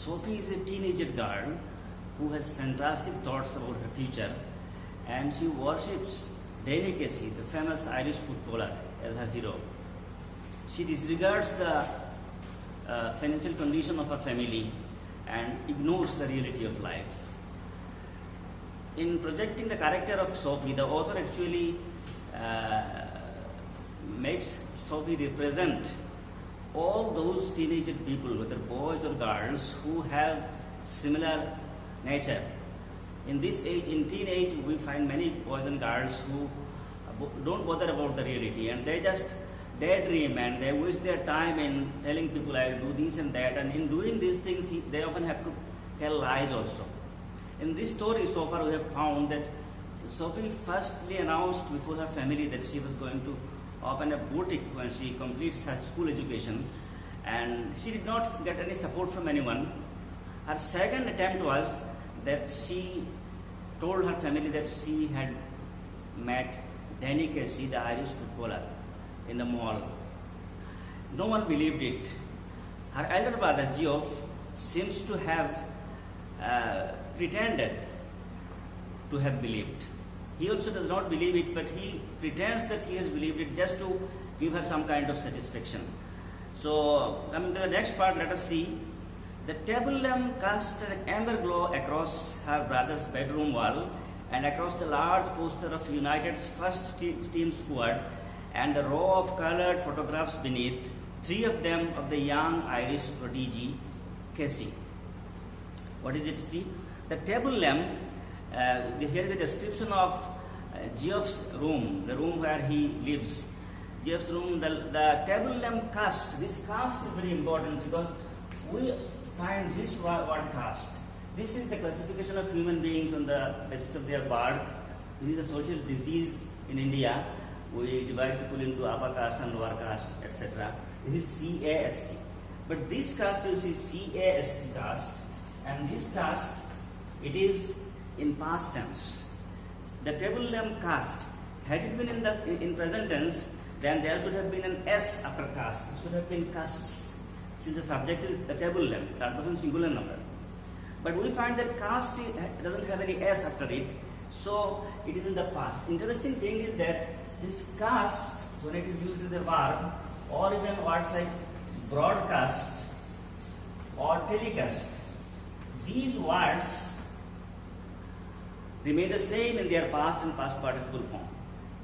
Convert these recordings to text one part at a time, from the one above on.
Sophie is a teenage girl who has fantastic thoughts about her future, and she worships Danny Casey, the famous Irish footballer, as her hero. She disregards the financial condition of her family and ignores the reality of life. In projecting the character of Sophie, the author actually makes Sophie represent all those teenage people, whether boys or girls, who have similar nature. In this age, in teenage, we find many boys and girls who don't bother about the reality, and they just daydream and they waste their time in telling people I will do this and that, and in doing these things they often have to tell lies also. In this story so far we have found that Sophie firstly announced before her family that she was going to open a boutique when she completes her school education, and she did not get any support from anyone. Her second attempt was that she told her family that she had met Danny Casey, the Irish footballer, in the mall. No one believed it. Her elder brother Geoff seems to have pretended to have believed. He also does not believe it, but he pretends that he has believed it just to give her some kind of satisfaction. So, coming to the next part, let us see. The table lamp cast an amber glow across her brother's bedroom wall and across the large poster of United's first team squad and the row of colored photographs beneath, three of them of the young Irish prodigy, Casey. What is it? See, the table lamp, here is a description of Geoff's room, the room where he lives. Geoff's room, the table lamp cast, this cast is very important because we find this word cast. This is the classification of human beings on the basis of their birth. This is a social disease in India. We divide people into upper caste and lower caste, etc. This is C-A-S-T. But this caste is C-A-S-T caste, and this caste, it is in past tense. The table lamp caste, had it been in present tense, then there should have been an S after caste. It should have been castes. Since the subject is the table lamp, that was a singular number. But we find that caste doesn't have any S after it, so it is in the past. Interesting thing is that this caste, when it is used as a verb, or even words like broadcast or telecast, these words remain the same in their past and past participle form.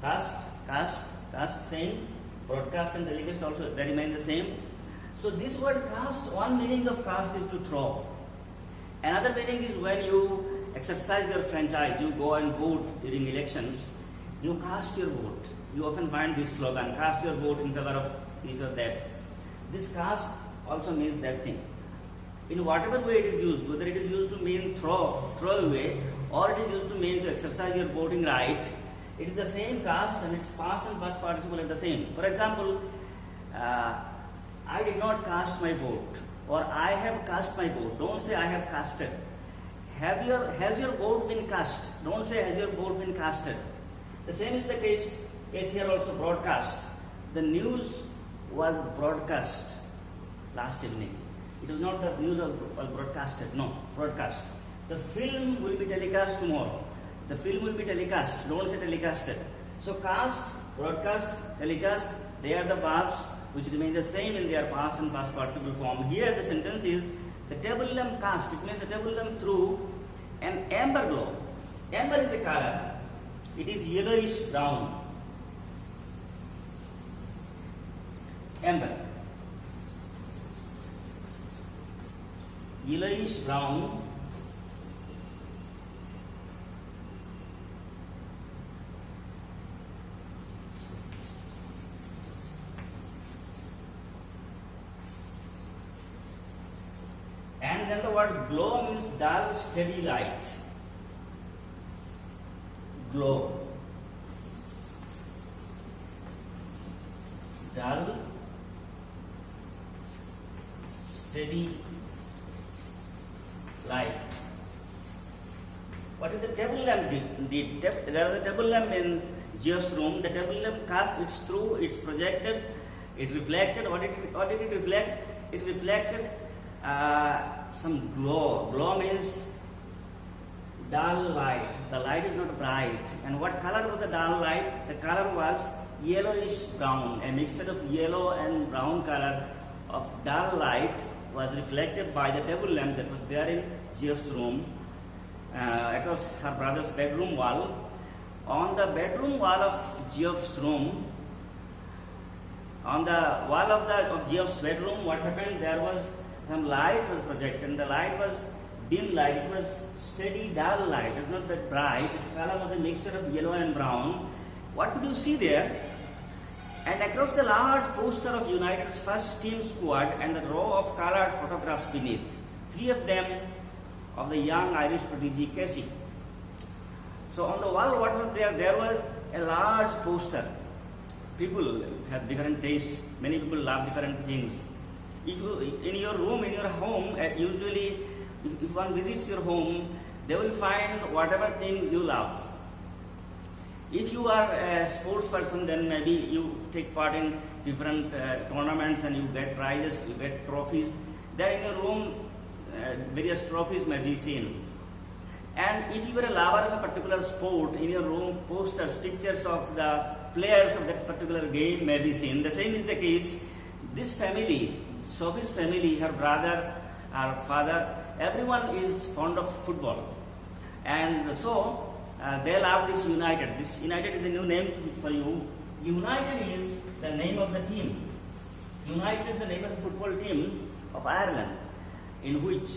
Cast, same. Broadcast and telecast also, they remain the same. So this word cast, one meaning of cast is to throw. Another meaning is when you exercise your franchise, you go and vote during elections, you cast your vote. You often find this slogan, cast your vote in favor of this or that. This cast also means that thing. In whatever way it is used, whether it is used to mean throw away, or it is used to mean to exercise your voting right, it is the same cast and its past and past participle are the same. For example, I did not cast my vote, or I have cast my vote. Don't say I have casted. Has your vote been cast? Don't say has your vote been casted. The same is the case here also, broadcast. The news was broadcast last evening. It was not the news was broadcasted, no, broadcast. The film will be telecast tomorrow. The film will be telecast, don't say telecasted. So cast, broadcast, telecast, they are the verbs which remain the same in their past and past participle form. Here the sentence is, the table lamp cast, it means the table lamp threw an amber glow. Amber is a color, it is yellowish brown. Amber. Yellowish brown. And then the word glow means dull, steady light. Glow. Dull, steady light. What is the table lamp did? There is a table lamp in Geoff's room. The table lamp cast, it's through, it's projected, it reflected. What did it reflect? It reflected some glow. Glow means dull light. The light is not bright. And what color was the dull light? The color was yellowish brown. A mixture of yellow and brown color of dull light was reflected by the table lamp that was there in Geoff's room across her brother's bedroom wall. On the bedroom wall of Geoff's room, on the wall of Geoff's bedroom, what happened? There was some light was projected, and the light was dim light. It was steady, dull light. It was not that bright. Its color was a mixture of yellow and brown. What could you see there? And across the large poster of United's first team squad and the row of colored photographs beneath, 3 of them of the young Irish prodigy Casey. So on the wall, what was there? There was a large poster. People have different tastes. Many people love different things. If you, in your room, in your home, usually if one visits your home, they will find whatever things you love. If you are a sports person, then maybe you take part in different tournaments and you get prizes, you get trophies. There in your room, various trophies may be seen. And if you are a lover of a particular sport, in your room, posters, pictures of the players of that particular game may be seen. The same is the case. This family, Sophie's family, her brother, her father, everyone is fond of football. And so, they love this United. This United is a new name for you. United is the name of the team. United is the name of the football team of Ireland, in which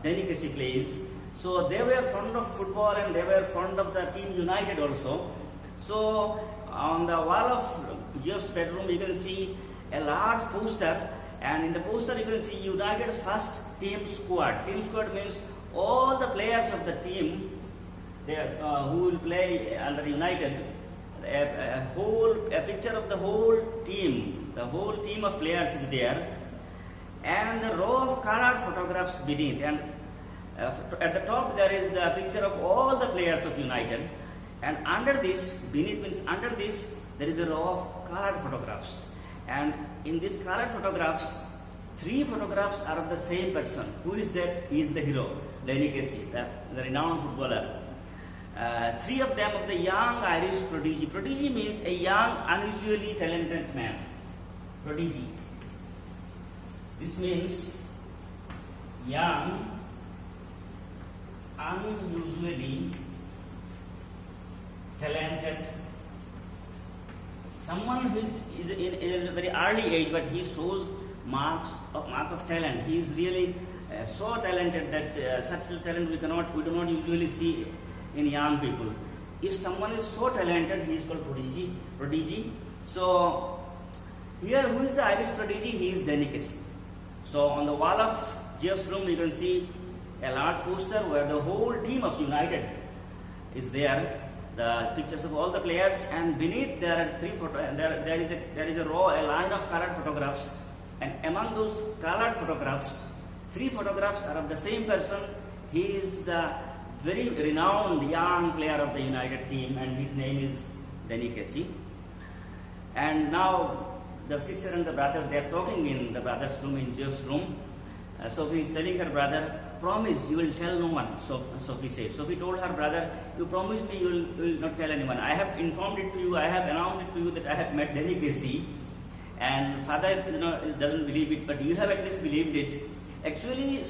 Denny Casey plays. So they were fond of football and they were fond of the team United also. So on the wall of Geoff's bedroom you can see a large poster, and in the poster you can see United's first team squad. Team squad means all the players of the team who will play under United. A picture of the whole team of players is there, and the row of colored photographs beneath. And at the top there is the picture of all the players of United, and under this, beneath means under this, there is a row of colored photographs. And in these colored photographs, 3 photographs are of the same person. Who is that? He is the hero, Denny Casey, the renowned footballer. 3 of them of the young Irish prodigy. Prodigy means a young, unusually talented man. Prodigy. This means young, unusually talented. Someone who is in a very early age, but he shows mark of talent. He is really so talented that such talent we do not usually see in young people. If someone is so talented, he is called prodigy. So here, who is the Irish prodigy? He is Denny Casey. So on the wall of Geoff's room, you can see a large poster where the whole team of United is there. The pictures of all the players, and beneath there are 3 photos. There is a line of colored photographs, and among those colored photographs, 3 photographs are of the same person. He is the very renowned young player of the United team, and his name is Denny Casey. And now the sister and the brother, they are talking in the brother's room, in Geoff's room. Sophie is telling her brother, promise you will tell no one, Sophie said. Sophie told her brother, you promise me you will not tell anyone. I have informed it to you, I have announced it to you that I have met Denny Casey, and father doesn't believe it, but you have at least believed it. Actually,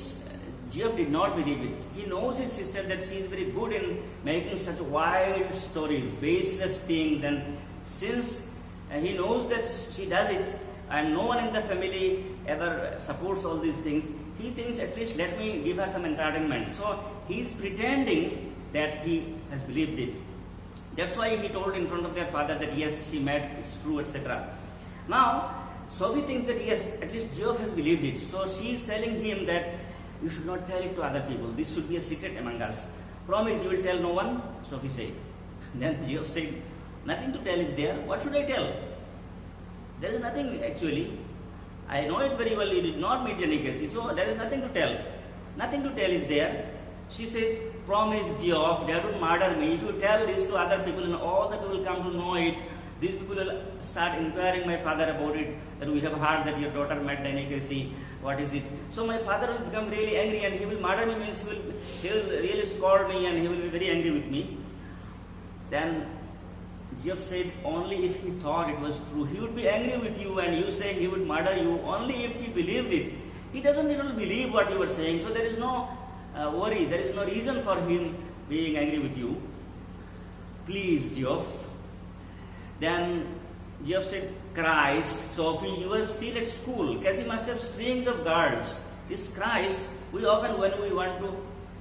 Geoff did not believe it. He knows his sister that she is very good in making such wild stories, baseless things, and since he knows that she does it, and no one in the family ever supports all these things, he thinks at least let me give her some entertainment. So he is pretending that he has believed it. That's why he told in front of their father that yes, she met, it's true, etc. Now, Sophie thinks that yes, at least Geoff has believed it. So she is telling him that you should not tell it to other people. This should be a secret among us. Promise you will tell no one? Sophie said. Then Geoff said, nothing to tell is there. What should I tell? There is nothing actually. I know it very well. You did not meet Denny Casey, so there is nothing to tell. Nothing to tell is there. She says, promise Geoff, they don't murder me. If you tell this to other people and all the people will come to know it, these people will start inquiring my father about it, that we have heard that your daughter met Denny Casey, What is it? So my father will become really angry and he will murder me, means he will really scold me and he will be very angry with me. Then Jeff said, only if he thought it was true. He would be angry with you and you say he would murder you only if he believed it. He doesn't even believe what you are saying, so there is no worry, there is no reason for him being angry with you. Please, Geoff. Then Geoff said, Christ, Sophie, you are still at school. Cassie must have strings of guards. This Christ, we often, when we want to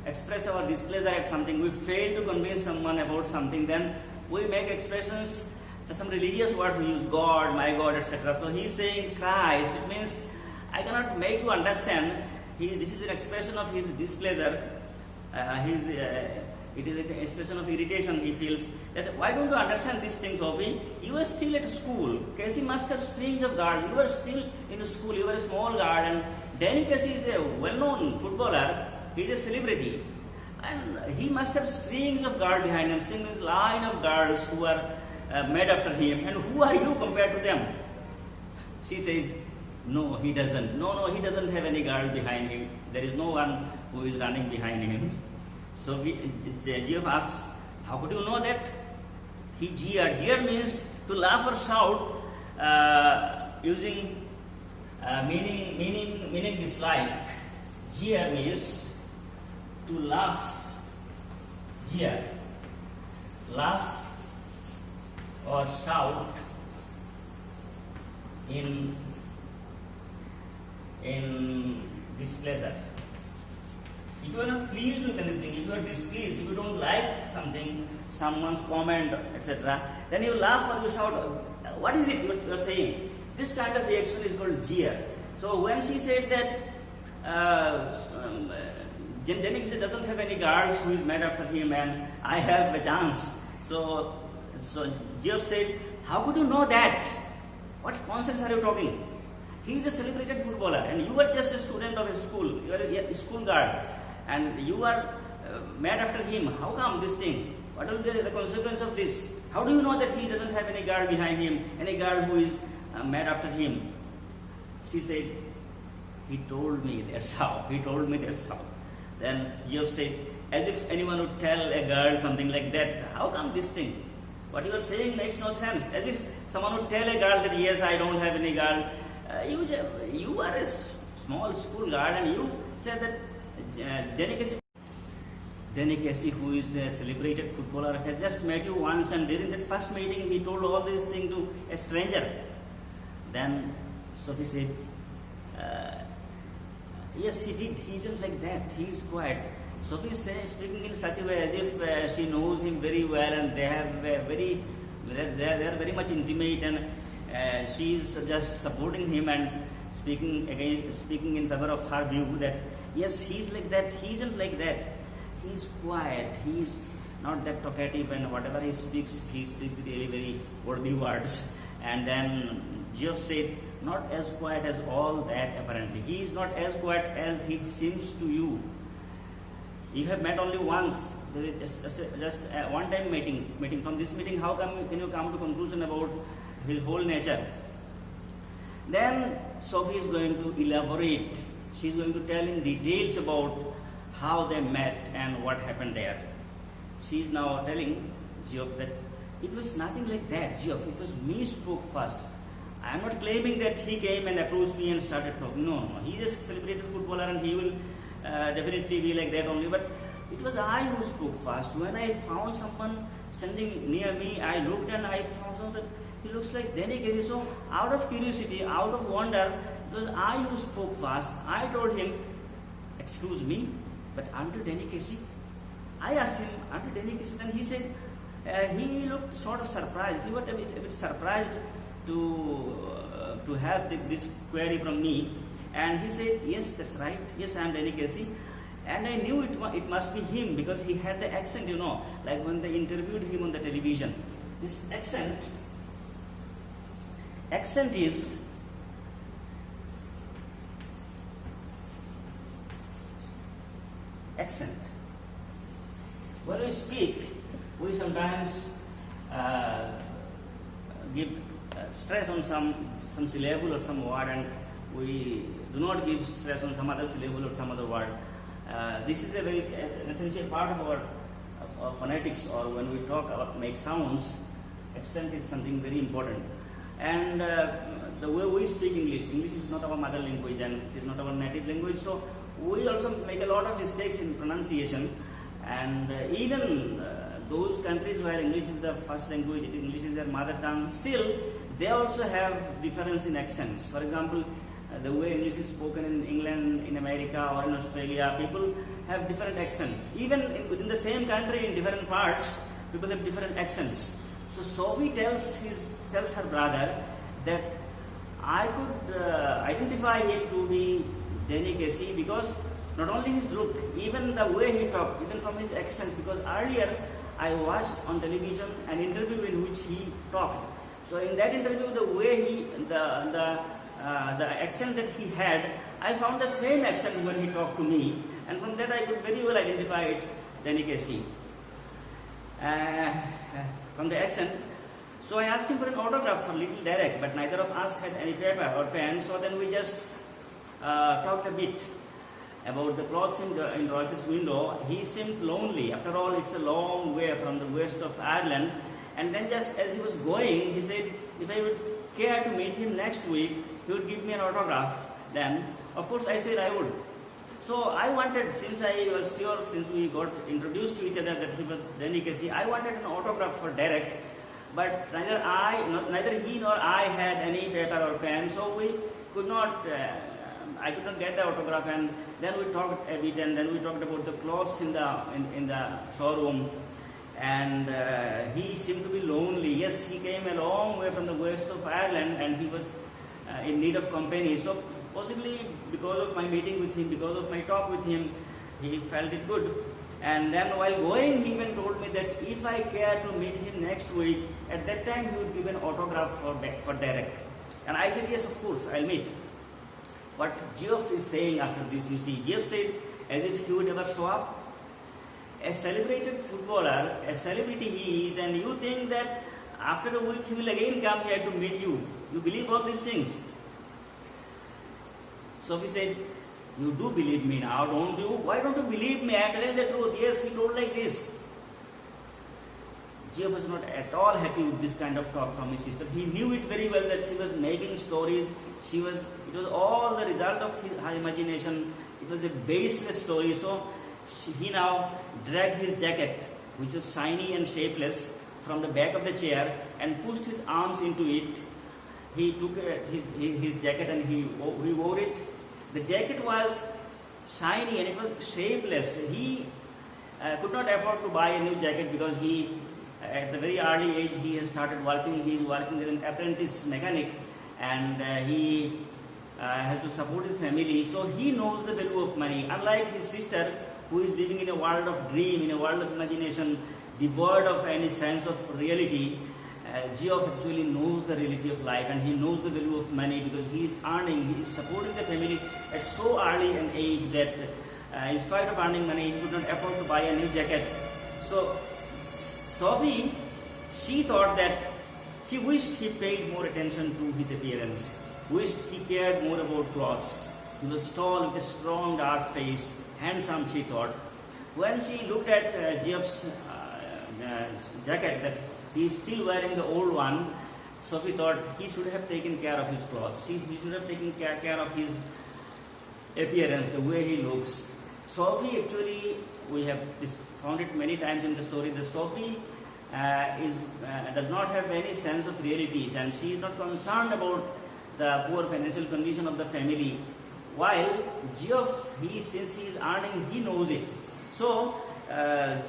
express our displeasure at something, we fail to convince someone about something, then we make expressions, some religious words we use, God, my God, etc. So he is saying Christ, it means I cannot make you understand. This is an expression of his displeasure. It is an expression of irritation. He feels that, why don't you understand these things, Sophie? You are still at school. Casey must have strings of guards. You are still in school. You are a small guard. And Danny Casey is a well-known footballer. He is a celebrity. And he must have strings of guards behind him. String means line of guards who are made after him. And who are you compared to them? She says, no, he doesn't. No, he doesn't have any guard behind him. There is no one who is running behind him. So Geoff asks, how could you know that? He jeered. Jeer means to laugh or shout using meaning dislike. Jeer means to laugh. Jeer. Laugh or shout in displeasure. If you are not pleased with anything, if you are displeased, if you don't like something, someone's comment, etc., then you laugh or you shout, what is it you are saying? This kind of reaction is called jeer. So when she said that Dennis doesn't have any guards who is made after him and I have a chance. So Geoff said, how could you know that? What nonsense are you talking? He is a celebrated footballer and you are just a student of a school. You are a school guard and you are made after him. How come this thing? What will be the consequence of this? How do you know that he doesn't have any guard behind him, any guard who is made after him? She said, he told me that's how. He told me that's how. Then Geoff said, as if anyone would tell a girl something like that. How come this thing? What you are saying makes no sense. As if someone would tell a girl that yes, I don't have any girl. You are a small school guard and you said that Danny Casey, who is a celebrated footballer, has just met you once and during that first meeting he told all these things to a stranger. Then Sophie said, yes, he did. He isn't like that. He is quiet. Sophie is speaking in such a way as if she knows him very well and they are very much intimate and she is just supporting him and speaking in favor of her view that yes, he is like that. He isn't like that. He is quiet. He is not that talkative and whatever he speaks really very worthy words. And then Geoff said, not as quiet as all that apparently. He is not as quiet as he seems to you. You have met only once, just one time meeting. From this meeting, how can you come to conclusion about his whole nature? Then Sophie is going to elaborate. She is going to tell in details about how they met and what happened there. She is now telling Geoff that it was nothing like that, Geoff. It was me spoke first. I am not claiming that he came and approached me and started talking. No. He is a celebrated footballer and he will definitely be like that only. But it was I who spoke first. When I found someone standing near me, I looked and I found out that he looks like Danny Casey. So out of curiosity, out of wonder, it was I who spoke first. I told him, excuse me, but aren't you Danny Casey? I asked him, aren't you Danny Casey? Then he said, he looked sort of surprised. He was a bit surprised to have this query from me. And he said, yes, that's right. Yes, I am Danny Casey. And I knew it must be him because he had the accent, like when they interviewed him on the television. This accent is accent. When we speak, we sometimes give stress on some syllable or some word, and we Do not give stress on some other syllable or some other word. This is a very an essential part of our phonetics, or when we talk about make sounds, accent is something very important. And the way we speak English is not our mother language and it is not our native language, so we also make a lot of mistakes in pronunciation. And even those countries where English is the first language, English is their mother tongue, still they also have difference in accents. For example, the way English is spoken in England, in America or in Australia, people have different accents. Even within the same country, in different parts, people have different accents. So Sophie tells her brother that I could identify him to be Danny Casey because not only his look, even the way he talked, even from his accent, because earlier I watched on television an interview in which he talked. So in that interview, the way the accent that he had, I found the same accent when he talked to me, and from that I could very well identify it's Danny Casey. From the accent. So I asked him for an autograph for Little Derek, but neither of us had any paper or pen, so then we just talked a bit about the clothes in Ross's window. He seemed lonely. After all, it's a long way from the west of Ireland. And then just as he was going, he said, if I would care to meet him next week, he would give me an autograph then. Of course, I said I would. So I wanted, since I was sure, since we got introduced to each other that he was Danny Casey, I wanted an autograph for Derek. But neither he nor I had any paper or pen, so we could not, I could not get the autograph. And then we talked a bit, and then we talked about the clothes in the showroom. And he seemed to be lonely. Yes, he came a long way from the west of Ireland, and he was in need of company. So possibly because of my meeting with him, because of my talk with him, he felt it good. And then while going, he even told me that if I care to meet him next week, at that time he would give an autograph for Derek. And I said, yes, of course, I'll meet. What Geoff is saying after this, you see, Geoff said, as if he would ever show up. A celebrated footballer, a celebrity he is, and you think that after a week he will again come here to meet you. You believe all these things? Sophie said, you do believe me now, don't you? Why don't you believe me? I am telling the truth. Yes, he told like this. Geoff was not at all happy with this kind of talk from his sister. He knew it very well that she was making stories. It was all the result of her imagination. It was a baseless story. So he now dragged his jacket, which was shiny and shapeless, from the back of the chair and pushed his arms into it. He took his jacket and he wore it. The jacket was shiny and it was shapeless. He could not afford to buy a new jacket because at the very early age, he has started working. He is working as an apprentice mechanic, and he has to support his family. So he knows the value of money. Unlike his sister, who is living in a world of dream, in a world of imagination, devoid of any sense of reality, Geoff actually knows the reality of life, and he knows the value of money because he is earning, he is supporting the family at so early an age that in spite of earning money, he could not afford to buy a new jacket. So Sophie, she thought that she wished he paid more attention to his appearance, wished he cared more about clothes. He was tall with a strong dark face, handsome, she thought. When she looked at Geoff's jacket, that he is still wearing the old one, Sophie thought he should have taken care of his clothes. He should have taken care of his appearance, the way he looks. Sophie actually, we have found it many times in the story, that Sophie does not have any sense of realities, and she is not concerned about the poor financial condition of the family. While Geoff, since he is earning, he knows it. So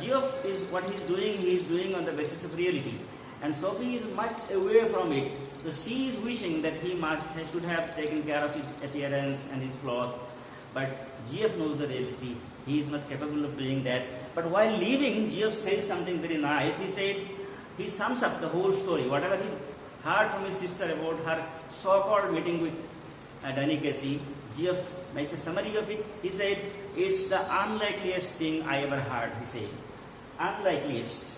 Geoff is what he is doing on the basis of reality, and Sophie is much away from it. So she is wishing that he should have taken care of his appearance and his cloth, but Geoff knows the reality. He is not capable of doing that. But while leaving, Geoff says something very nice. He sums up the whole story, whatever he heard from his sister about her so-called meeting with Danny Casey. Geoff makes a summary of it. He said, it's the unlikeliest thing I ever heard, he said. Unlikeliest.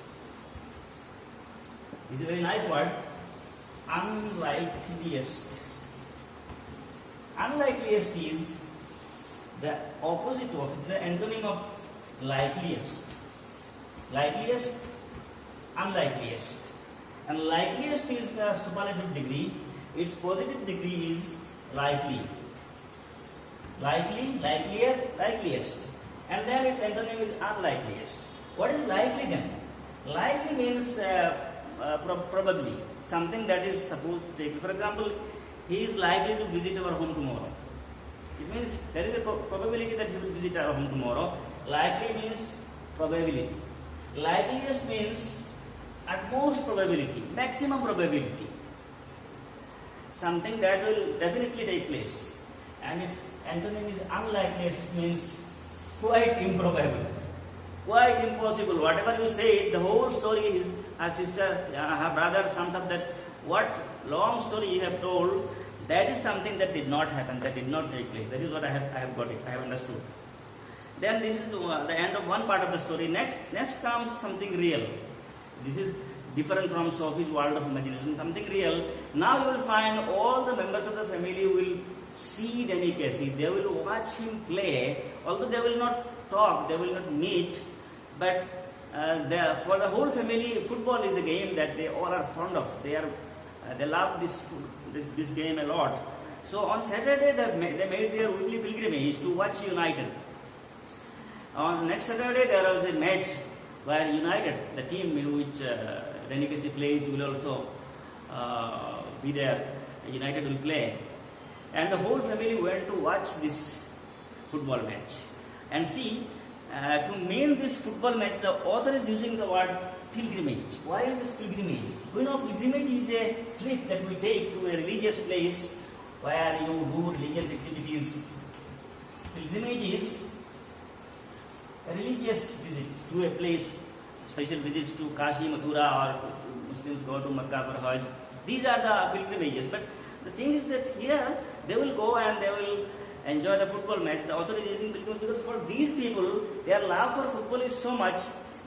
It's a very nice word. Unlikeliest. Unlikeliest is the opposite of it, the antonym of likeliest. Likeliest, unlikeliest. And likeliest is the superlative degree, its positive degree is likely. Likely, likelier, likeliest. And then its antonym is unlikeliest. What is likely then? Likely means probably, something that is supposed to take. For example, he is likely to visit our home tomorrow. It means there is a probability that he will visit our home tomorrow. Likely means probability. Likeliest means at most probability, maximum probability. Something that will definitely take place. And its antonym is unlikeliest, means quite improbable, quite impossible. Whatever you say, the whole story is her sister, her brother sums up that what long story you have told, that is something that did not happen, that did not take place. That is what I have got it, I have understood. Then this is the end of one part of the story. Next comes something real. This is different from Sophie's world of imagination, something real. Now you will find all the members of the family will see Delicacy. They will watch him play, although they will not talk, they will not meet, but for the whole family, football is a game that they all are fond of. They love this game a lot. So on Saturday they made their weekly pilgrimage to watch United. On next Saturday there was a match where United, the team in which Delicacy plays, will also be there. United will play. And the whole family went to watch this football match. And see, to name this football match, the author is using the word pilgrimage. Why is this pilgrimage? We know pilgrimage is a trip that we take to a religious place where you do religious activities. Pilgrimage is a religious visit to a place, special visits to Kashi, Mathura, or Muslims go to Makkah for Hajj. These are the pilgrimages. But the thing is that here they will go and they will enjoy the football match. The author is using pilgrimage because for these people, their love for football is so much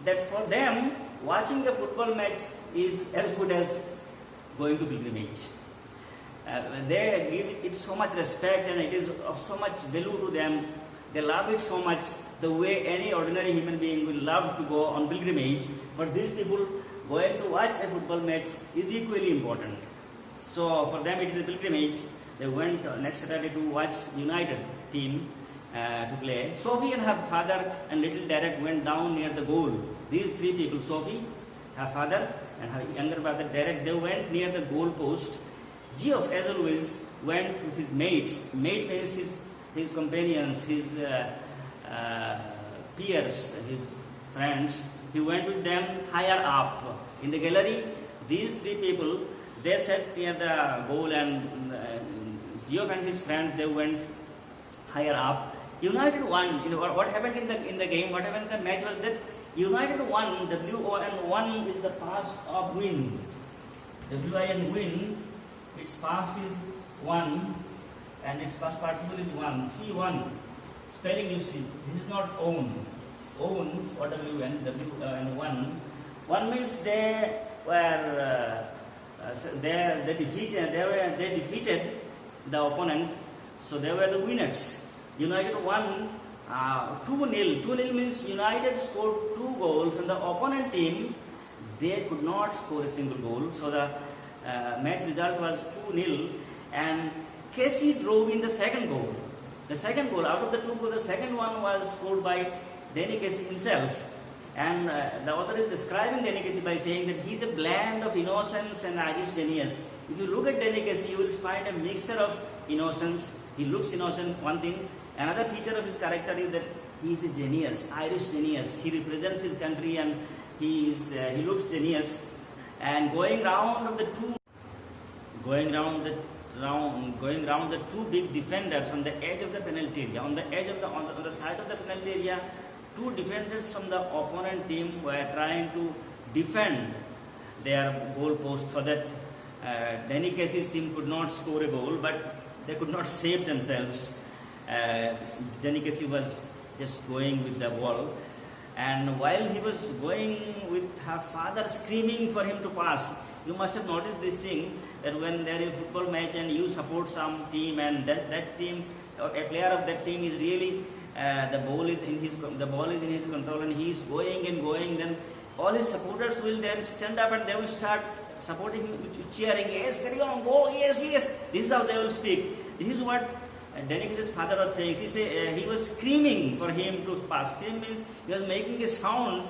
that for them, watching the football match is as good as going to pilgrimage. They give it so much respect and it is of so much value to them. They love it so much the way any ordinary human being will love to go on pilgrimage. But these people going to watch a football match is equally important. So for them it is a pilgrimage. They went next Saturday to watch United team to play. Sophie and her father and little Derek went down near the goal. These three people, Sophie, her father and her younger brother Derek, they went near the goal post. Geoff, as always, went with his mates. Mate means his companions, his peers, his friends. He went with them higher up. In the gallery, these three people, they sat near the goal and Geoff and his friends, they went higher up. United won. What happened in the game, what happened in the match was that United won. W-O-N, is the past of win. W-I-N, win. Its past is won and its past participle is won. See, won. Spelling you see. This is not own. Own, O-W-N, W-N, won. One means they were they defeated the opponent, so they were the winners. United won 2-0. 2-0 means United scored 2 goals and the opponent team, they could not score a single goal. So the match result was 2-0 and Casey drove in the second goal. The second goal, out of the 2 goals, the second one was scored by Danny Casey himself. And the author is describing Danny Casey by saying that he is a blend of innocence and Irish genius. If you look at Danny Casey, you will find a mixture of innocence. He looks innocent, one thing. Another feature of his character is that he is a genius, Irish genius. He represents his country and he looks genius. And going round the two big defenders on the edge of the penalty area, on the side of the penalty area, 2 defenders from the opponent team were trying to defend their goal post so that Danny Casey's team could not score a goal, but they could not save themselves. Danny Casey was just going with the ball, and while he was going with her father screaming for him to pass, you must have noticed this thing, that when there is a football match and you support some team, and that team, a player of that team is really, the ball is in his control, and he is going and going, then all his supporters will then stand up and they will start supporting him, cheering, yes, carry on, go, yes, yes. This is how they will speak. This is what Denikis' father was saying. He was screaming for him to pass. Scream means he was making a sound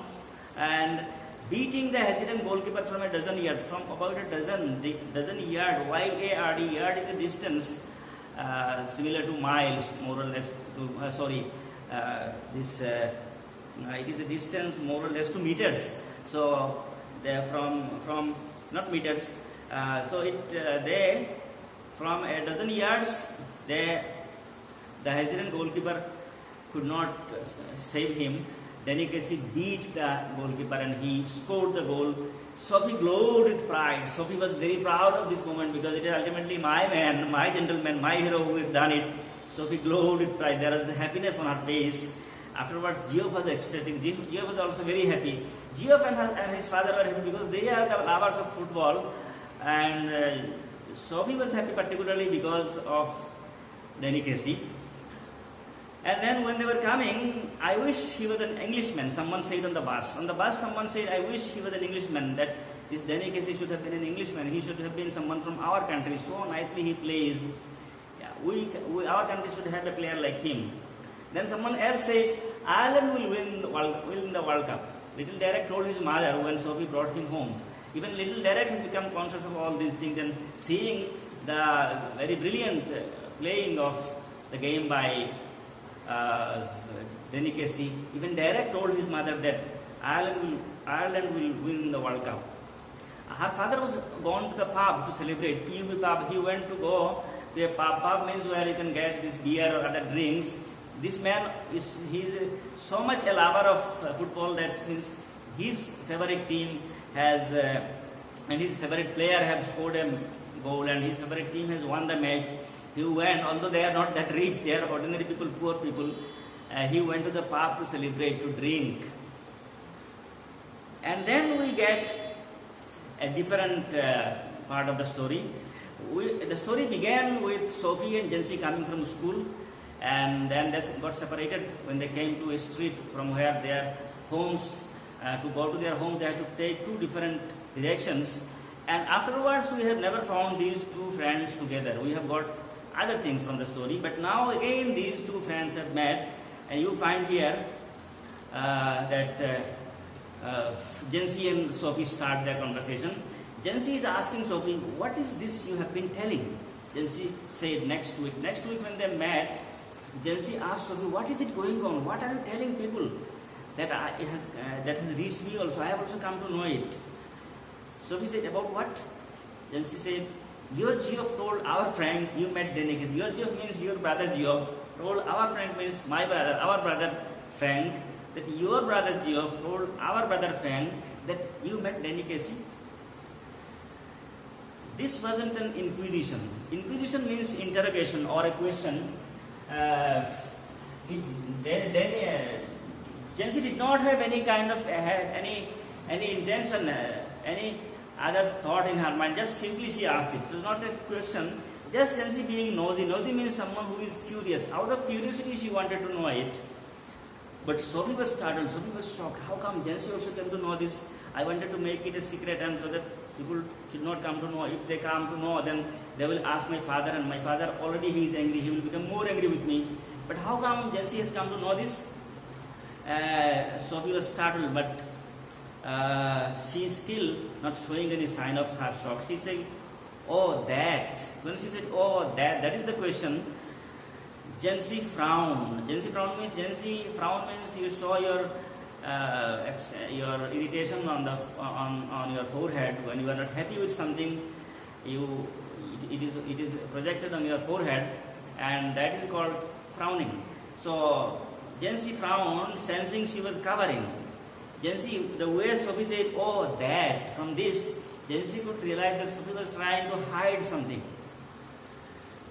and beating the hesitant goalkeeper from a dozen yards, from about a dozen yard. Y-A-R-D, yard is the distance, similar to miles, more or less. It is a distance more or less to meters. So from not meters. They from a dozen yards, the hesitant goalkeeper could not save him. Denikesi beat the goalkeeper and he scored the goal. Sophie glowed with pride. Sophie was very proud of this moment because it is ultimately my man, my gentleman, my hero who has done it. Sophie glowed with pride. There was happiness on her face. Afterwards, Geoff was ecstatic. Geoff was also very happy. Geoff and his father were happy because they are the lovers of football. And Sophie was happy particularly because of Denikesi. And then when they were coming, I wish he was an Englishman, someone said on the bus. On the bus, someone said, I wish he was an Englishman, that this Denikesi should have been an Englishman. He should have been someone from our country. So nicely he plays. Yeah, our country should have a player like him. Then someone else said, Ireland will win the World Cup. Little Derek told his mother when Sophie brought him home. Even little Derek has become conscious of all these things, and seeing the very brilliant playing of the game by Denikesi, even Derek told his mother that Ireland will win the World Cup. Her father was gone to the pub to celebrate, PUB pub. He went to go to a pub. Pub means where you can get this beer or other drinks. This man is so much a lover of football that means his favorite team has and his favorite player have scored a goal and his favorite team has won the match. He went, although they are not that rich, they are ordinary people, poor people. He went to the pub to celebrate, to drink. And then we get a different part of the story. The story began with Sophie and Jency coming from school, and then they got separated when they came to a street from where their homes, to go to their homes, they had to take two different directions. And afterwards, we have never found these two friends together. We have got other things from the story, but now again these two friends have met, and you find here that Jency and Sophie start their conversation. Jency is asking Sophie, what is this you have been telling? Jency said next week when they met, Jency asked Sophie, what is it going on? What are you telling people? That has reached me also. I have also come to know it. Sophie said, about what? Jency said, your Geoff told our friend you met Denikis. Your Geoff means your brother Geoff. Told our friend means my brother, our brother Frank. That your brother Geoff told our brother Frank that you met Denikesi. This wasn't an inquisition. Inquisition means interrogation or a question. Jency did not have any kind of any intention, any other thought in her mind. Just simply she asked it. It was not a question. Just Jency being nosy. Nosy means someone who is curious. Out of curiosity, she wanted to know it. But Sophie was startled. Sophie was shocked. How come Jency also came to know this? I wanted to make it a secret, and so that people should not come to know. If they come to know, then they will ask my father, and my father already he is angry. He will become more angry with me. But how come Jency has come to know this? Sophie was startled, but she is still not showing any sign of her shock. She said, oh, that. When she said, oh, that is the question, Jency frowned. Jency frown means you show your irritation on your forehead. When you are not happy with something, it is projected on your forehead, and that is called frowning. So Jency frowned, sensing she was covering. Jency, the way Sophie said, oh, that, from this, Jency could realize that Sophie was trying to hide something.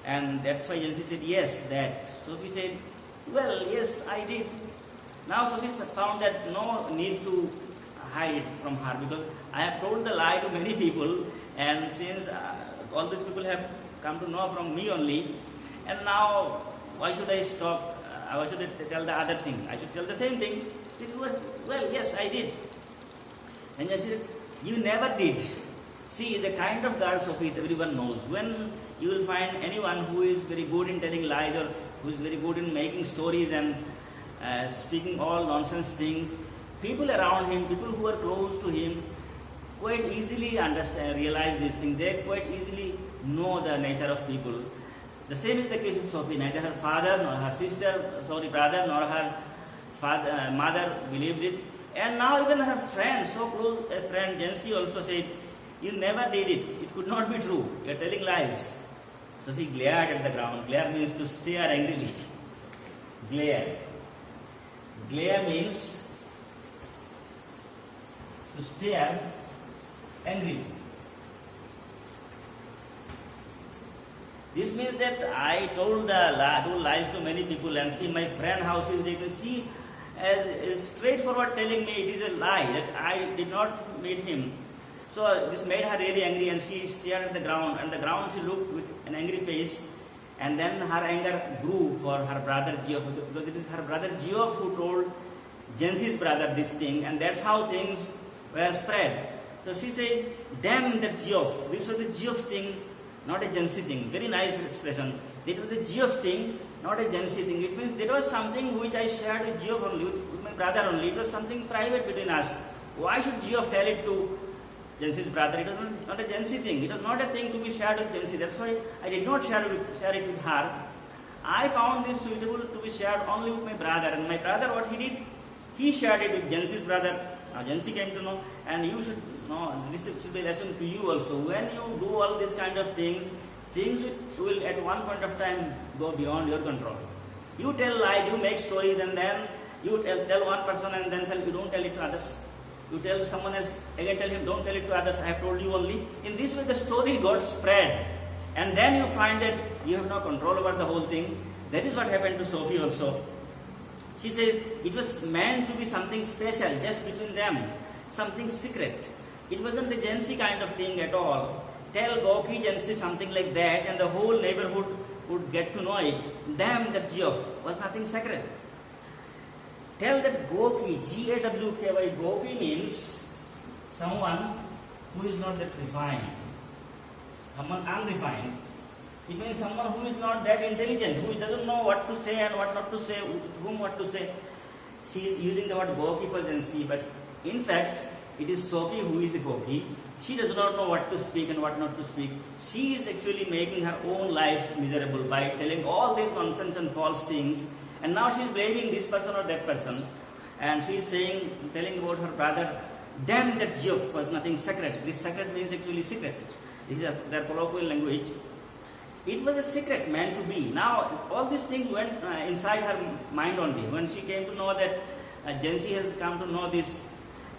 And that's why Jency said, yes, that. Sophie said, well, yes, I did. Now Sophie found that no need to hide it from her, because I have told the lie to many people, and since all these people have come to know from me only, and now why should I stop? Why should I tell the other thing? I should tell the same thing. It was, well, yes, I did. And I said, you never did. See, the kind of girl Sophie everyone knows. When you will find anyone who is very good in telling lies, or who is very good in making stories and speaking all nonsense things, people around him, people who are close to him, quite easily understand, realize these things. They quite easily know the nature of people. The same is the case with Sophie. Neither her father nor her brother nor her mother believed it. And now even her friend, so close a friend, Jancy, also said, you never did it. It could not be true. You are telling lies. Sophie glared at the ground. Glare means to stare angrily. Glare. Glare means to stare angrily. This means that I told lies to many people, and see my friend how she is taken. She is straightforward telling me it is a lie, that I did not meet him. So this made her really angry, and she stared at the ground. And the ground she looked with an angry face, and then her anger grew for her brother Geoff, because it is her brother Geoff who told Jancy's brother this thing, and that's how things were spread. So she said, damn that Geoff. This was a Geoff thing, not a Jancy thing. Very nice expression. It was a Geoff thing, not a Jancy thing. It means there was something which I shared with Geoff only, with my brother only. It was something private between us. Why should Geoff tell it to Jancy's brother? It was not a Jancy thing. It was not a thing to be shared with Jancy. That's why I did not share it with her. I found this suitable to be shared only with my brother. And my brother, what he did, he shared it with Jancy's brother. Now Jancy came to know, and you should know, this should be a lesson to you also. When you do all these kind of things will at one point of time go beyond your control. You tell lies, you make stories, and then you tell one person, and then you don't tell it to others. You tell someone else, again tell him, don't tell it to others, I have told you only. In this way the story got spread. And then you find that you have no control over the whole thing. That is what happened to Sophie also. She says it was meant to be something special just between them, something secret. It wasn't a Jancy kind of thing at all. Tell Gopi Jancy something like that, and the whole neighborhood would get to know it. Damn that Geoff was nothing sacred. Tell that Gopi, G-A-W-K-Y, Gopi means someone who is not that refined, someone unrefined. It means someone who is not that intelligent, who doesn't know what to say and what not to say, with whom what to say. She is using the word Gopi for Jancy, but in fact, it is Sophie who is a Gopi. She does not know what to speak and what not to speak. She is actually making her own life miserable by telling all these nonsense and false things. And now she is blaming this person or that person. And she is saying, telling about her brother, damn that Geoff was nothing sacred. This sacred means actually secret. This is their colloquial language. It was a secret meant to be. Now, all these things went inside her mind only. When she came to know that Jancy has come to know this,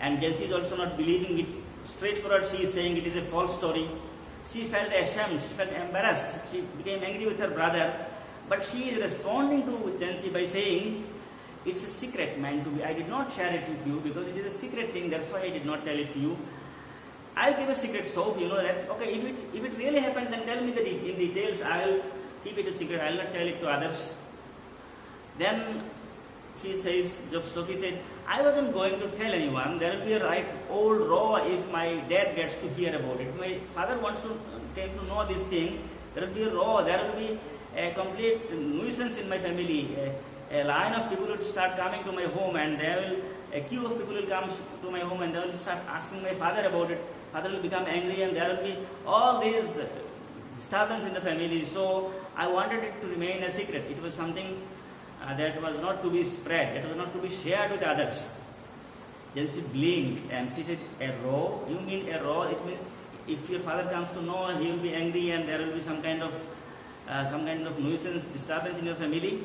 and Jancy is also not believing it straightforward, she is saying it is a false story. She felt ashamed, she felt embarrassed, she became angry with her brother. But she is responding to Jancy by saying, it's a secret meant to be. I did not share it with you because it is a secret thing, that's why I did not tell it to you. I'll give a secret, so you know that, okay, if it really happened, then tell me in details. I will keep it a secret, I will not tell it to others. Then she says, Sophie said, I wasn't going to tell anyone. There will be a right old row if my dad gets to hear about it. If my father wants to came to know this thing, there will be a row, there will be a complete nuisance in my family. A line of people would start coming to my home, and a queue of people will come to my home, and they will start asking my father about it. Father will become angry, and there will be all these disturbance in the family. So I wanted it to remain a secret. It was something that was not to be spread, it was not to be shared with others. Then she blinked and she said, a row? You mean a row? It means if your father comes to know, he will be angry and there will be some kind of nuisance, disturbance in your family.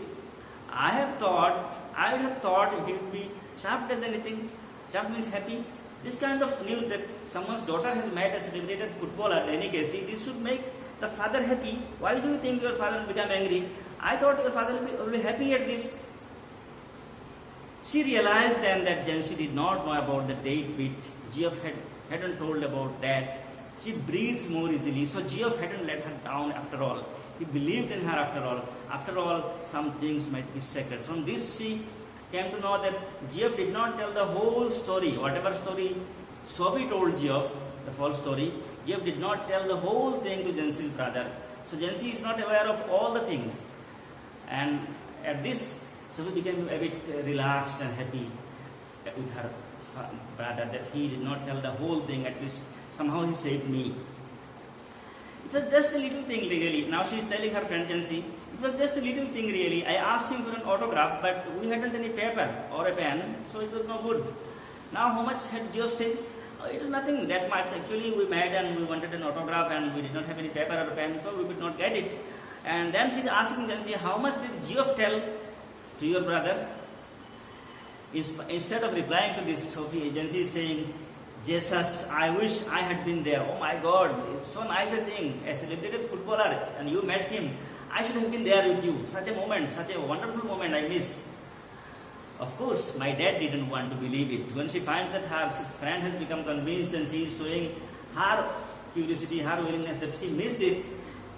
I would have thought he would be chuffed as anything. Chuffed means happy. This kind of news that someone's daughter has met a celebrated footballer, in any case, this should make the father happy. Why do you think your father will become angry? I thought your father will be happy at this. She realized then that Jansi did not know about the date bit. Geoff hadn't told about that. She breathed more easily, so Geoff hadn't let her down after all. He believed in her after all. After all, some things might be sacred. From this, she came to know that Geoff did not tell the whole story. Whatever story Sophie told Geoff, the false story, Geoff did not tell the whole thing to Jansi's brother. So Jansi is not aware of all the things. And at this, Sophie became a bit relaxed and happy with her brother that he did not tell the whole thing. At least somehow he saved me. It was just a little thing really. Now she is telling her friend Jansi, it was just a little thing really. I asked him for an autograph, but we hadn't any paper or a pen, so it was no good. Now how much had Geoff said? It was nothing that much. Actually we met and we wanted an autograph and we did not have any paper or a pen, so we could not get it. And then she is asking Jansi, how much did Geoff tell to your brother? Instead of replying to this, Sophie, Jansi is saying, Jesus, I wish I had been there. Oh my God, it's so nice a thing. A celebrated footballer and you met him. I should have been there with you. Such a moment, such a wonderful moment I missed. Of course, my dad didn't want to believe it. When she finds that her friend has become convinced and she is showing her curiosity, her willingness that she missed it,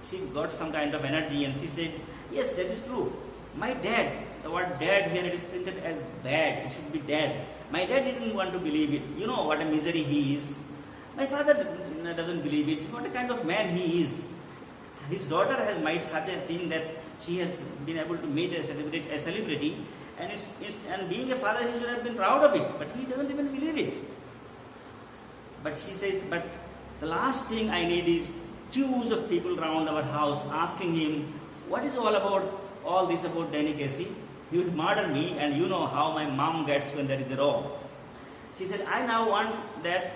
she got some kind of energy and she said, yes, that is true. My dad, the word dad here it is printed as bad, it should be dad. My dad didn't want to believe it. You know what a misery he is. My father doesn't believe it. What a kind of man he is. His daughter has made such a thing that she has been able to meet a celebrity and being a father he should have been proud of it. But he doesn't even believe it. But she says, but the last thing I need is queues of people around our house asking him, what is all this about Danny Casey? He would murder me and you know how my mom gets when there is a row. She said, I now want that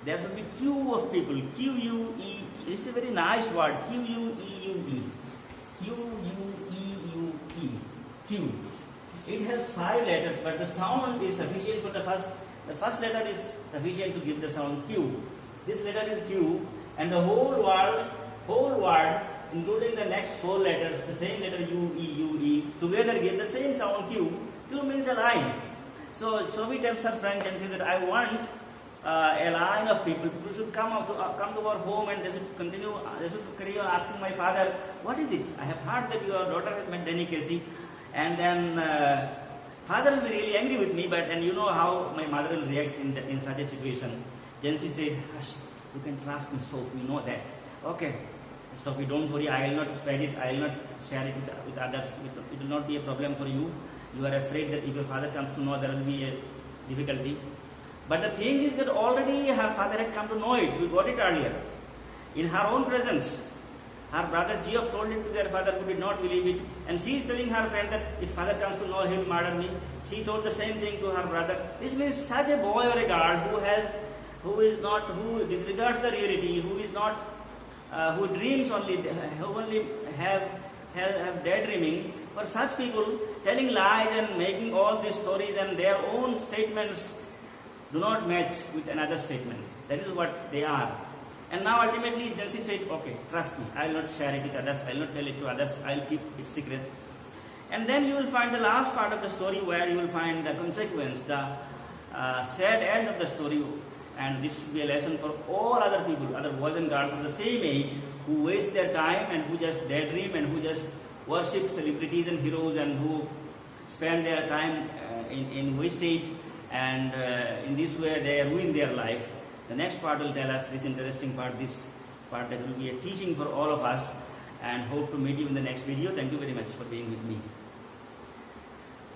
there should be queue of people. Q-U-E. This is a very nice word. Q-U-E-U-E. Q-U-E-U-E. Q. It has 5 letters, but the sound is sufficient for the first letter is sufficient to give the sound Q. This letter is Q and the whole word including the next 4 letters, the same letter U, E, U, E, together give the same sound Q. Q means a line. So we tell her friend and say that I want a line of people. People should come to our home and they should carry on asking my father, what is it? I have heard that your daughter has met Danny Casey. And then father will be really angry with me, and you know how my mother will react in such a situation. Jansi said, hush, you can trust me, Sophie, you know that. Okay. Sophie, don't worry, I will not spread it, I will not share it with others. It will not be a problem for you. You are afraid that if your father comes to know, there will be a difficulty. But the thing is that already her father had come to know it. We got it earlier. In her own presence, her brother Geoff told it to their father who did not believe it. And she is telling her friend that if father comes to know, he will murder me. She told the same thing to her brother. This means such a boy or a girl who disregards the reality, who dreams only, who only have daydreaming. For such people, telling lies and making all these stories and their own statements do not match with another statement. That is what they are. And now ultimately Jansi said, okay, trust me, I will not share it with others, I will not tell it to others, I will keep it secret. And then you will find the last part of the story where you will find the consequence, the sad end of the story. And this should be a lesson for all other people, other boys and girls of the same age who waste their time and who just daydream and who just worship celebrities and heroes and who spend their time in wastage and in this way they ruin their life. The next part will tell us this interesting part, this part that will be a teaching for all of us, and hope to meet you in the next video. Thank you very much for being with me.